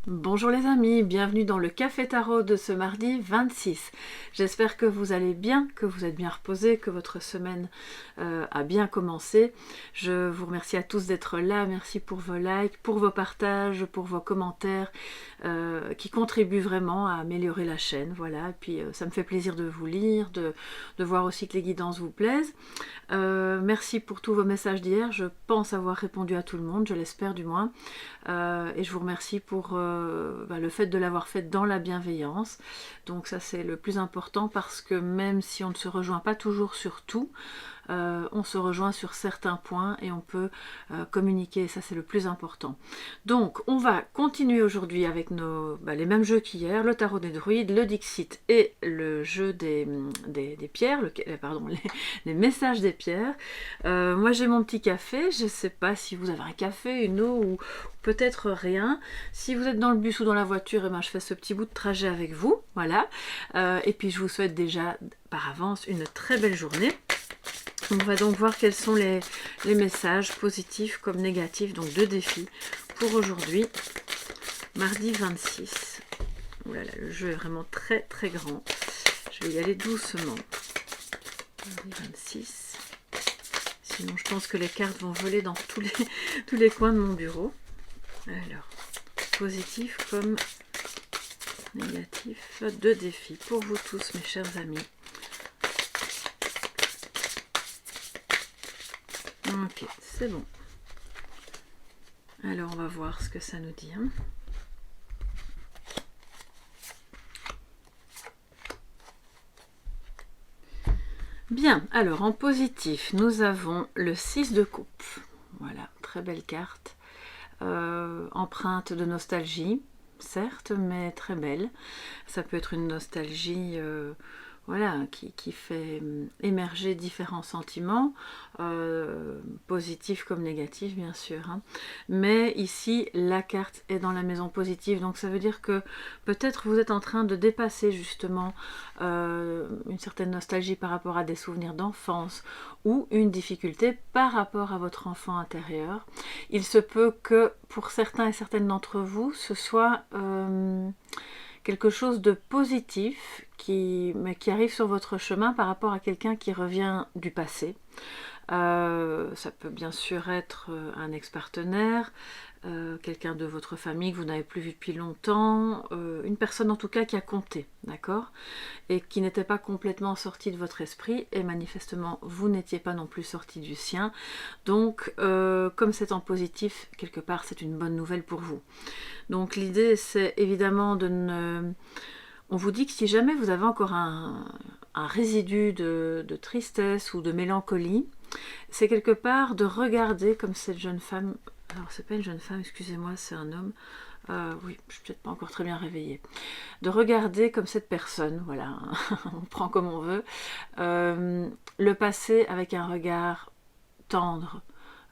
Bonjour les amis, bienvenue dans le Café Tarot de ce mardi 26. J'espère que vous allez bien, que vous êtes bien reposés, que votre semaine a bien commencé. Je vous remercie à tous d'être là, merci pour vos likes, pour vos partages, pour vos commentaires qui contribuent vraiment à améliorer la chaîne. Voilà, et puis ça me fait plaisir de vous lire, de voir aussi que les guidances vous plaisent. Merci pour tous vos messages d'hier, je pense avoir répondu à tout le monde, je l'espère du moins. Et je vous remercie pour le fait de l'avoir fait dans la bienveillance. Donc ça c'est le plus important parce que même si on ne se rejoint pas toujours sur tout, on se rejoint sur certains points et on peut communiquer, ça c'est le plus important. Donc on va continuer aujourd'hui avec les mêmes jeux qu'hier, le tarot des druides, le Dixit et le jeu des pierres, les messages des pierres. Moi j'ai mon petit café, je ne sais pas si vous avez un café, une eau ou peut-être rien. Si vous êtes dans le bus ou dans la voiture, je fais ce petit bout de trajet avec vous, voilà. Et puis je vous souhaite déjà par avance une très belle journée. On va donc voir quels sont les messages positifs comme négatifs, donc deux défis pour aujourd'hui, mardi 26. Ouh là là, le jeu est vraiment très très grand. Je vais y aller doucement. Mardi 26. Sinon je pense que les cartes vont voler dans tous les coins de mon bureau. Alors, positif comme négatif, deux défis pour vous tous mes chers amis. Ok, c'est bon. Alors on va voir ce que ça nous dit. Bien, alors en positif, nous avons le 6 de coupe. Voilà, très belle carte. Empreinte de nostalgie, certes, mais très belle. Ça peut être une nostalgie qui fait émerger différents sentiments, positifs comme négatifs bien sûr. Mais ici, la carte est dans la maison positive, donc ça veut dire que peut-être vous êtes en train de dépasser justement une certaine nostalgie par rapport à des souvenirs d'enfance ou une difficulté par rapport à votre enfant intérieur. Il se peut que pour certains et certaines d'entre vous, ce soit quelque chose de positif qui arrive sur votre chemin par rapport à quelqu'un qui revient du passé. Ça peut bien sûr être un ex-partenaire, quelqu'un de votre famille que vous n'avez plus vu depuis longtemps, une personne en tout cas qui a compté, d'accord, et qui n'était pas complètement sortie de votre esprit, et manifestement vous n'étiez pas non plus sorti du sien. Donc comme c'est en positif, quelque part c'est une bonne nouvelle pour vous. Donc l'idée c'est évidemment de ne... On vous dit que si jamais vous avez encore un résidu de tristesse ou de mélancolie, c'est quelque part de regarder comme cette jeune femme... Alors c'est pas une jeune femme, excusez-moi, c'est un homme. Oui, je suis peut-être pas encore très bien réveillée. De regarder comme cette personne, voilà, on prend comme on veut, le passé avec un regard tendre,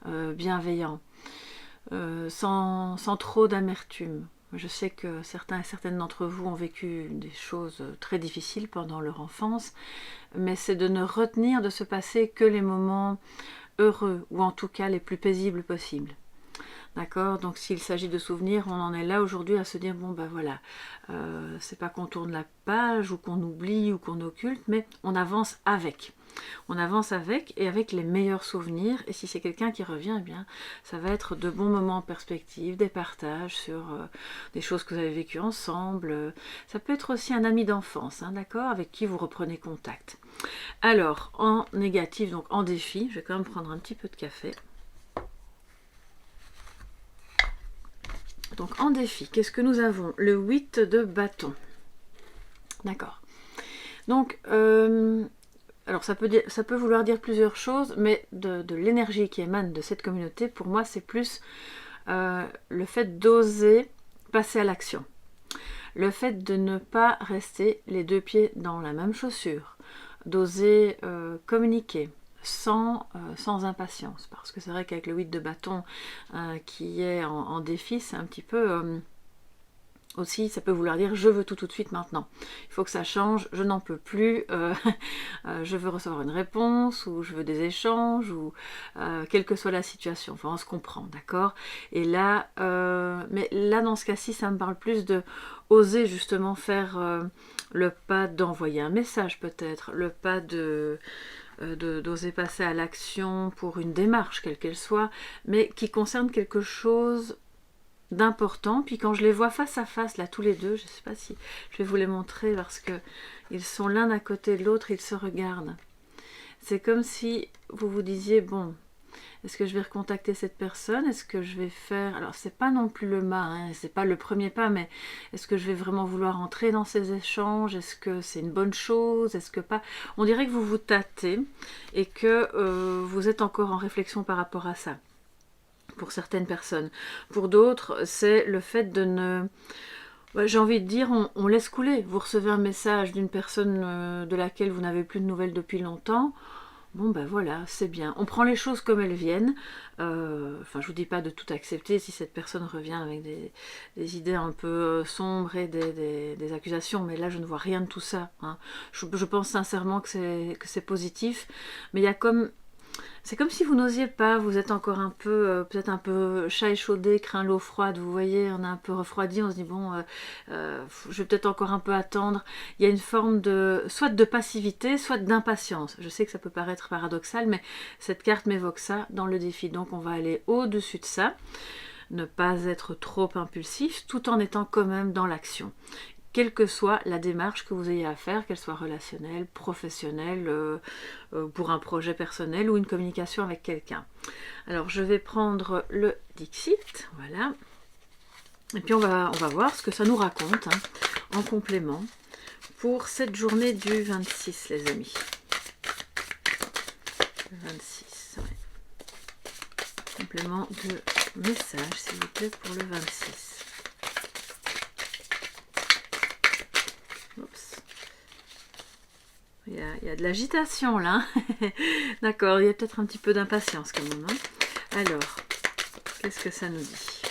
bienveillant, sans trop d'amertume. Je sais que certains et certaines d'entre vous ont vécu des choses très difficiles pendant leur enfance, mais c'est de ne retenir de ce passé que les moments heureux, ou en tout cas les plus paisibles possibles. D'accord, donc s'il s'agit de souvenirs, on en est là aujourd'hui à se dire bon ben voilà, c'est pas qu'on tourne la page ou qu'on oublie ou qu'on occulte, mais on avance avec. On avance avec et avec les meilleurs souvenirs, et si c'est quelqu'un qui revient, eh bien ça va être de bons moments en perspective, des partages sur des choses que vous avez vécues ensemble. Ça peut être aussi un ami d'enfance, d'accord, avec qui vous reprenez contact. Alors en négatif, donc en défi, je vais quand même prendre un petit peu de café. Donc en défi, qu'est-ce que nous avons? Le 8 de bâton. D'accord. Donc, alors ça peut vouloir dire plusieurs choses, mais de l'énergie qui émane de cette communauté, pour moi, c'est plus le fait d'oser passer à l'action. Le fait de ne pas rester les deux pieds dans la même chaussure. D'oser communiquer. Sans impatience, parce que c'est vrai qu'avec le 8 de bâton qui est en défi, c'est un petit peu Aussi, ça peut vouloir dire je veux tout de suite maintenant. Il faut que ça change, je n'en peux plus, je veux recevoir une réponse, ou je veux des échanges, ou quelle que soit la situation. Enfin, on se comprend, d'accord? Et là, mais là, dans ce cas-ci, ça me parle plus de oser justement faire le pas d'envoyer un message peut-être, le pas d'oser passer à l'action pour une démarche, quelle qu'elle soit, mais qui concerne quelque chose d'important. Puis quand je les vois face à face, là, tous les deux, je ne sais pas si je vais vous les montrer parce que ils sont l'un à côté de l'autre, ils se regardent. C'est comme si vous vous disiez, bon, est-ce que je vais recontacter cette personne? Est-ce que je vais faire... Alors, c'est pas non plus le mas, hein, c'est pas le premier pas, mais est-ce que je vais vraiment vouloir entrer dans ces échanges? Est-ce que c'est une bonne chose? Est-ce que pas? On dirait que vous vous tâtez et que vous êtes encore en réflexion par rapport à ça. Pour certaines personnes. Pour d'autres, c'est le fait de ne... J'ai envie de dire, on laisse couler. Vous recevez un message d'une personne de laquelle vous n'avez plus de nouvelles depuis longtemps. Bon ben voilà, c'est bien. On prend les choses comme elles viennent. Enfin, je vous dis pas de tout accepter si cette personne revient avec des idées un peu sombres et des accusations, mais là je ne vois rien de tout ça. Hein. Je pense sincèrement que c'est positif, mais il y a comme... C'est comme si vous n'osiez pas, vous êtes encore un peu, peut-être un peu chat échaudé, craint l'eau froide, vous voyez, on est un peu refroidi, on se dit bon, je vais peut-être encore un peu attendre. Il y a une forme de, soit de passivité, soit d'impatience. Je sais que ça peut paraître paradoxal, mais cette carte m'évoque ça dans le défi. Donc on va aller au-dessus de ça, ne pas être trop impulsif, tout en étant quand même dans l'action. Quelle que soit la démarche que vous ayez à faire, qu'elle soit relationnelle, professionnelle, pour un projet personnel ou une communication avec quelqu'un. Alors je vais prendre le Dixit, voilà. Et puis on va voir ce que ça nous raconte hein, en complément pour cette journée du 26, les amis. Le 26, ouais. Complément de message, s'il vous plaît, pour le 26. Oups. Il y a de l'agitation là. D'accord, il y a peut-être un petit peu d'impatience quand même. Hein. Alors, qu'est-ce que ça nous dit?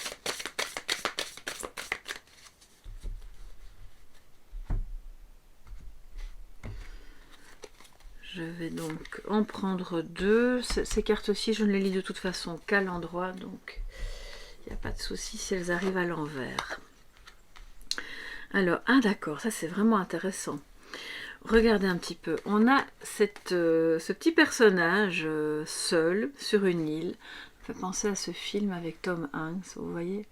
Je vais donc en prendre deux. Ces cartes-ci, je ne les lis de toute façon qu'à l'endroit, donc il n'y a pas de souci si elles arrivent à l'envers. Alors, ah d'accord, ça c'est vraiment intéressant. Regardez un petit peu, on a ce petit personnage seul sur une île. Ça fait penser à ce film avec Tom Hanks, vous voyez.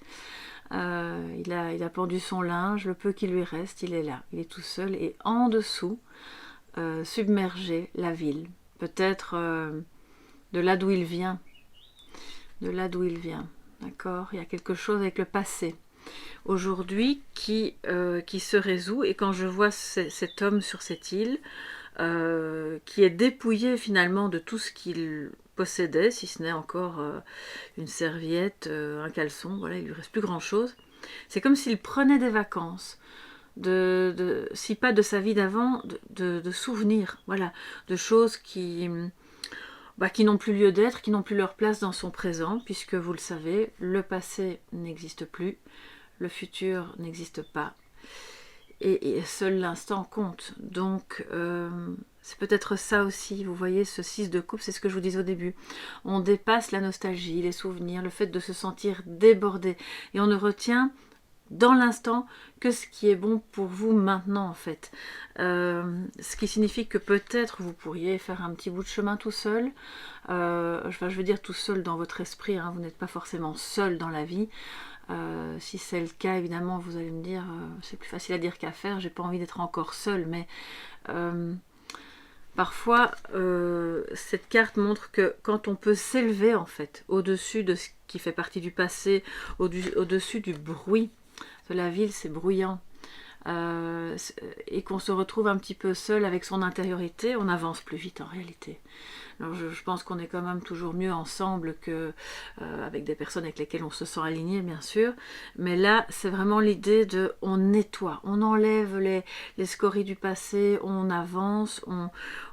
Il a pendu son linge, le peu qui lui reste, il est là, il est tout seul. Et en dessous, submergé, la ville. Peut-être de là d'où il vient. De là d'où il vient, d'accord. Il y a quelque chose avec le passé. Aujourd'hui qui se résout, et quand je vois cet homme sur cette île qui est dépouillé finalement de tout ce qu'il possédait, si ce n'est encore une serviette, un caleçon, voilà, il lui reste plus grand chose. C'est comme s'il prenait des vacances, si pas de sa vie d'avant, de souvenirs, voilà, de choses qui n'ont plus lieu d'être, qui n'ont plus leur place dans son présent, puisque vous le savez, le passé n'existe plus. Le futur n'existe pas et seul l'instant compte. Donc c'est peut-être ça aussi, vous voyez, ce 6 de coupe, c'est ce que je vous disais au début. On dépasse la nostalgie, les souvenirs, le fait de se sentir débordé. Et on ne retient dans l'instant que ce qui est bon pour vous maintenant en fait. Ce qui signifie que peut-être vous pourriez faire un petit bout de chemin tout seul. Je veux dire tout seul dans votre esprit, hein, vous n'êtes pas forcément seul dans la vie. Si c'est le cas, évidemment, vous allez me dire c'est plus facile à dire qu'à faire, j'ai pas envie d'être encore seule, mais parfois cette carte montre que quand on peut s'élever en fait au-dessus de ce qui fait partie du passé, au-dessus du bruit de la ville, c'est bruyant, et qu'on se retrouve un petit peu seul avec son intériorité, on avance plus vite en réalité. Alors je pense qu'on est quand même toujours mieux ensemble que avec des personnes avec lesquelles on se sent aligné, bien sûr. Mais là, c'est vraiment l'idée de on nettoie, on enlève les scories du passé, on avance,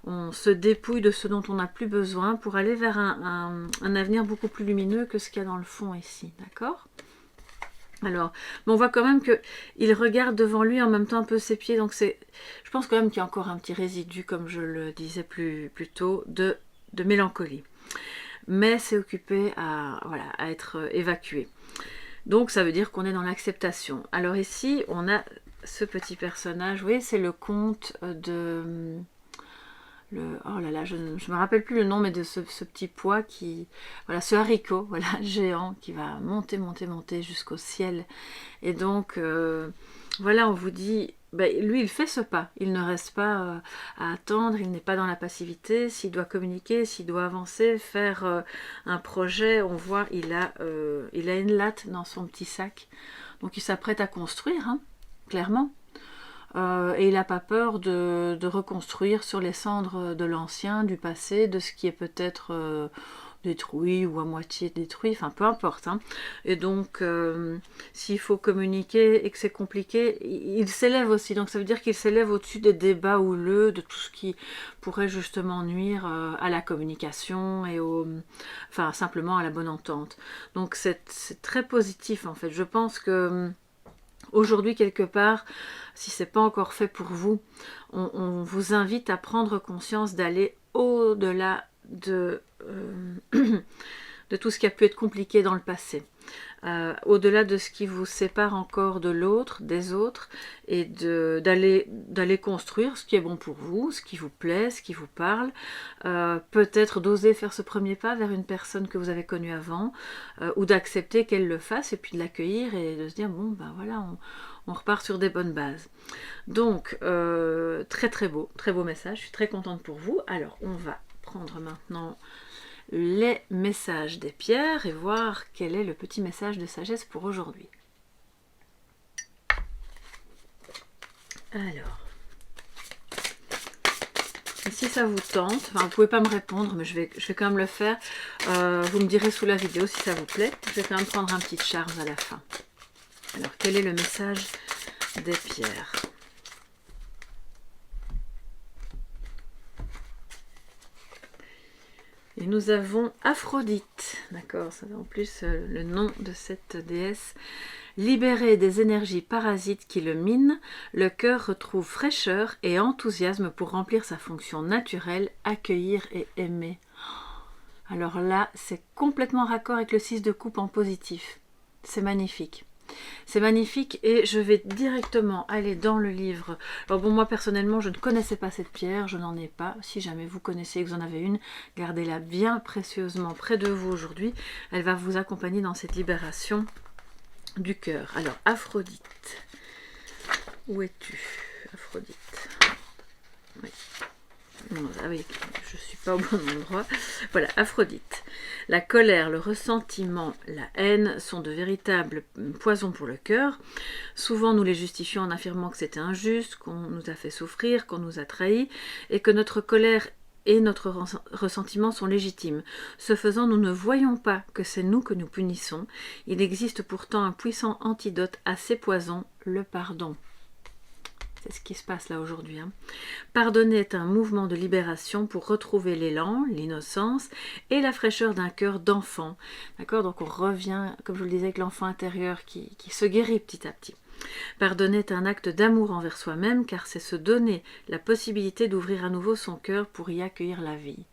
on se dépouille de ce dont on n'a plus besoin pour aller vers un avenir beaucoup plus lumineux que ce qu'il y a dans le fond ici, d'accord ? Alors, mais on voit quand même que il regarde devant lui en même temps un peu ses pieds, donc je pense quand même qu'il y a encore un petit résidu, comme je le disais plus tôt, de mélancolie. Mais c'est occupé voilà, à être évacué. Donc ça veut dire qu'on est dans l'acceptation. Alors ici, on a ce petit personnage, vous voyez, c'est le conte de... oh là là, je ne me rappelle plus le nom, mais de ce petit pois qui... Voilà, ce haricot, voilà, géant, qui va monter, monter, monter jusqu'au ciel. Et donc, voilà, on vous dit... Ben, lui, il fait ce pas. Il ne reste pas à attendre, il n'est pas dans la passivité. S'il doit communiquer, s'il doit avancer, faire un projet, on voit, il a une latte dans son petit sac. Donc, il s'apprête à construire, hein, clairement. Et il n'a pas peur de reconstruire sur les cendres de l'ancien, du passé, de ce qui est peut-être détruit ou à moitié détruit, enfin peu importe. Hein. Et donc, s'il faut communiquer et que c'est compliqué, il s'élève aussi. Donc ça veut dire qu'il s'élève au-dessus des débats houleux, de tout ce qui pourrait justement nuire à la communication et enfin simplement à la bonne entente. Donc c'est très positif en fait. Je pense que aujourd'hui, quelque part, si ce n'est pas encore fait pour vous, on vous invite à prendre conscience d'aller au-delà de tout ce qui a pu être compliqué dans le passé. Au-delà de ce qui vous sépare encore de l'autre, des autres, et d'aller construire ce qui est bon pour vous, ce qui vous plaît, ce qui vous parle. Peut-être d'oser faire ce premier pas vers une personne que vous avez connue avant, ou d'accepter qu'elle le fasse, et puis de l'accueillir, et de se dire, bon, ben voilà, on repart sur des bonnes bases. Donc, très très beau message, je suis très contente pour vous. Alors, on va prendre maintenant les messages des pierres et voir quel est le petit message de sagesse pour aujourd'hui. Alors, si ça vous tente, enfin vous pouvez pas me répondre, mais je vais quand même le faire. Vous me direz sous la vidéo si ça vous plaît. Je vais quand même prendre un petit charme à la fin. Alors, quel est le message des pierres ? Et nous avons Aphrodite, d'accord, ça en plus le nom de cette déesse. Libéré des énergies parasites qui le minent, le cœur retrouve fraîcheur et enthousiasme pour remplir sa fonction naturelle, accueillir et aimer. Alors là, c'est complètement raccord avec le 6 de coupe en positif. C'est magnifique. C'est magnifique et je vais directement aller dans le livre. Alors bon, moi personnellement, je ne connaissais pas cette pierre, je n'en ai pas. Si jamais vous connaissez et que vous en avez une, gardez-la bien précieusement près de vous aujourd'hui. Elle va vous accompagner dans cette libération du cœur. Alors, Aphrodite. Où es-tu, Aphrodite? Oui. Ah oui, je ne suis pas au bon endroit. Voilà, Aphrodite. La colère, le ressentiment, la haine sont de véritables poisons pour le cœur. Souvent, nous les justifions en affirmant que c'était injuste, qu'on nous a fait souffrir, qu'on nous a trahis, et que notre colère et notre ressentiment sont légitimes. Ce faisant, nous ne voyons pas que c'est nous que nous punissons. Il existe pourtant un puissant antidote à ces poisons, le pardon. C'est ce qui se passe là aujourd'hui. Hein. Pardonner est un mouvement de libération pour retrouver l'élan, l'innocence et la fraîcheur d'un cœur d'enfant. D'accord ? Donc on revient, comme je vous le disais, avec l'enfant intérieur qui se guérit petit à petit. Pardonner est un acte d'amour envers soi-même car c'est se donner la possibilité d'ouvrir à nouveau son cœur pour y accueillir la vie.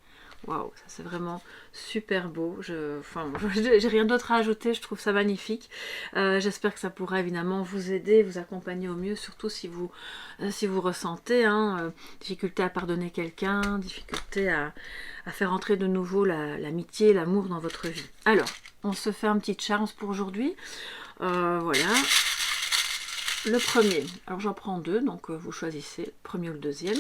Waouh, ça c'est vraiment super beau. J'ai rien d'autre à ajouter, je trouve ça magnifique. J'espère que ça pourra évidemment vous aider, vous accompagner au mieux, surtout si vous ressentez difficulté à pardonner quelqu'un, difficulté à faire entrer de nouveau l'amitié, l'amour dans votre vie. Alors, on se fait un petit chance pour aujourd'hui. Voilà. Le premier, alors j'en prends deux, donc vous choisissez le premier ou le deuxième.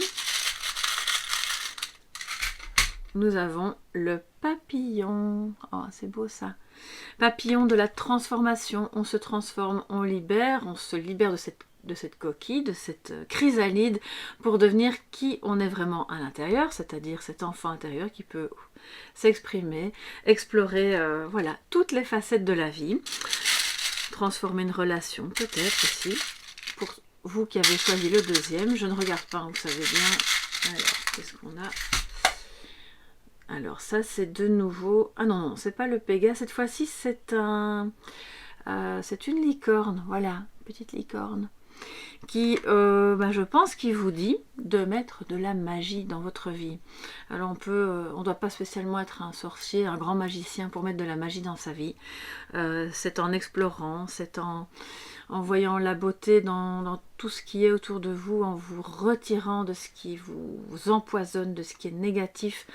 Nous avons le papillon. Oh, c'est beau ça. Papillon de la transformation. On se transforme, on se libère de cette coquille, de cette chrysalide pour devenir qui on est vraiment à l'intérieur, c'est-à-dire cet enfant intérieur qui peut s'exprimer, explorer voilà, toutes les facettes de la vie. Transformer une relation peut-être aussi. Pour vous qui avez choisi le deuxième, je ne regarde pas, vous savez bien. Alors, qu'est-ce qu'on a ? Alors ça c'est de nouveau... Ah non, c'est pas le Pégase, cette fois-ci c'est un C'est une licorne, voilà, petite licorne, qui, je pense, qui vous dit de mettre de la magie dans votre vie. Alors on doit pas spécialement être un sorcier, un grand magicien pour mettre de la magie dans sa vie. C'est en explorant, c'est en voyant la beauté dans tout ce qui est autour de vous, en vous retirant de ce qui vous empoisonne, de ce qui est négatif,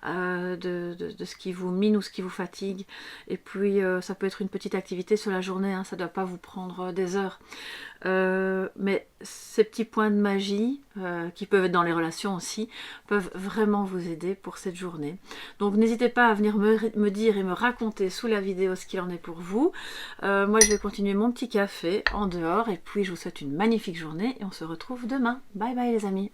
de ce qui vous mine ou ce qui vous fatigue. Et puis ça peut être une petite activité sur la journée, hein, ça ne doit pas vous prendre des heures. Mais ces petits points de magie, qui peuvent être dans les relations aussi, peuvent vraiment vous aider pour cette journée. Donc n'hésitez pas à venir me dire et me raconter sous la vidéo ce qu'il en est pour vous. Moi je vais continuer mon petit café en dehors et puis je vous souhaite une magnifique journée et on se retrouve demain. Bye bye les amis.